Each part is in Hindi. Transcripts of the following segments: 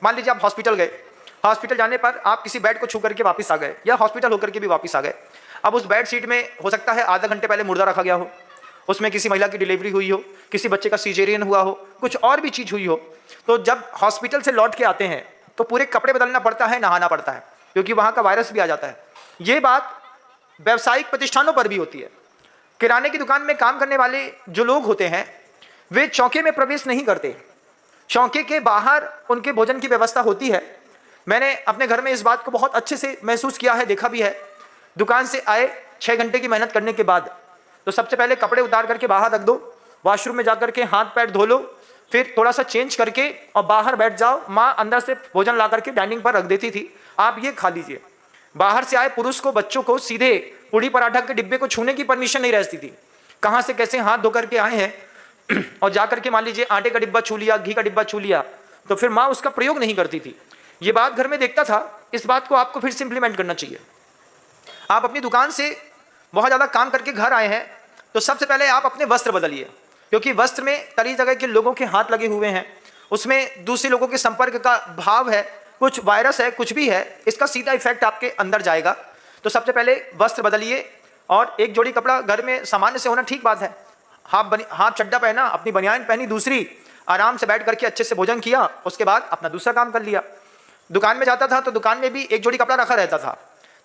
मान लीजिए आप हॉस्पिटल गए, हॉस्पिटल जाने पर आप किसी बेड को छू करके वापस आ गए या हॉस्पिटल होकर के भी वापस आ गए। अब उस बेड शीट में हो सकता है आधा घंटे पहले मुर्दा रखा गया हो, उसमें किसी महिला की डिलीवरी हुई हो, किसी बच्चे का सीजेरियन हुआ हो, कुछ और भी चीज़ हुई हो। तो जब हॉस्पिटल से लौट के आते हैं तो पूरे कपड़े बदलना पड़ता है, नहाना पड़ता है, क्योंकि वहाँ का वायरस भी आ जाता है। ये बात व्यावसायिक प्रतिष्ठानों पर भी होती है। किराने की दुकान में काम करने वाले जो लोग होते हैं वे चौके में प्रवेश नहीं करते, चौके के बाहर उनके भोजन की व्यवस्था होती है। मैंने अपने घर में इस बात को बहुत अच्छे से महसूस किया है, देखा भी है। दुकान से आए 6 घंटे की मेहनत करने के बाद तो सबसे पहले कपड़े उतार करके बाहर रख दो, वॉशरूम में जाकर के हाथ पैर धो लो, फिर थोड़ा सा चेंज करके और बाहर बैठ जाओ। माँ अंदर से भोजन ला करके डाइनिंग पर रख देती थी, आप ये खा लीजिए। बाहर से आए पुरुष को, बच्चों को सीधे पूड़ी पराठा के डिब्बे को छूने की परमिशन नहीं रहती थी। कहाँ से कैसे हाथ धो करके आए हैं और जाकर के मान लीजिए आटे का डिब्बा छू लिया, घी का डिब्बा छू लिया, तो फिर माँ उसका प्रयोग नहीं करती थी। ये बात घर में देखता था, इस बात को आपको फिर से इंप्लीमेंट करना चाहिए। आप अपनी दुकान से बहुत ज़्यादा काम करके घर आए हैं तो सबसे पहले आप अपने वस्त्र बदलिए, क्योंकि वस्त्र में कई जगह के लोगों के हाथ लगे हुए हैं, उसमें दूसरे लोगों के संपर्क का भाव है, कुछ वायरस है, कुछ भी है, इसका सीधा इफेक्ट आपके अंदर जाएगा। तो सबसे पहले वस्त्र बदलिए और एक जोड़ी कपड़ा घर में सामान्य से होना ठीक बात है। हाफ चड्डा पहना, अपनी बनियान पहनी, दूसरी आराम से बैठ करके अच्छे से भोजन किया, उसके बाद अपना दूसरा काम कर लिया। दुकान में जाता था तो दुकान में भी एक जोड़ी कपड़ा रखा रहता था,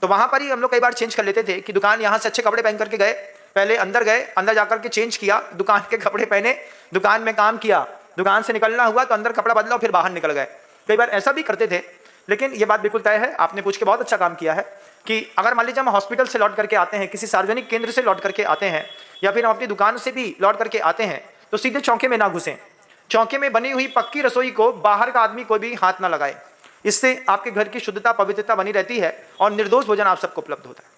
तो वहाँ पर ही हम लोग कई बार चेंज कर लेते थे कि दुकान यहाँ से अच्छे कपड़े पहन करके गए, पहले अंदर गए, अंदर जाकर के चेंज किया, दुकान के कपड़े पहने, दुकान में काम किया, दुकान से निकलना हुआ तो अंदर कपड़ा बदला, फिर बाहर निकल गए। कई बार ऐसा भी करते थे। लेकिन ये बात बिल्कुल तय है, आपने पूछ के बहुत अच्छा काम किया है कि अगर मान लीजिए हम हॉस्पिटल से लौट करके आते हैं, किसी सार्वजनिक केंद्र से लौट करके आते हैं, या फिर हम अपनी दुकान से भी लौट करके आते हैं, तो सीधे चौके में ना घुसें। चौके में बनी हुई पक्की रसोई को बाहर का आदमी कोई भी हाथ ना लगाए। इससे आपके घर की शुद्धता, पवित्रता बनी रहती है और निर्दोष भोजन आप सबको उपलब्ध होता है।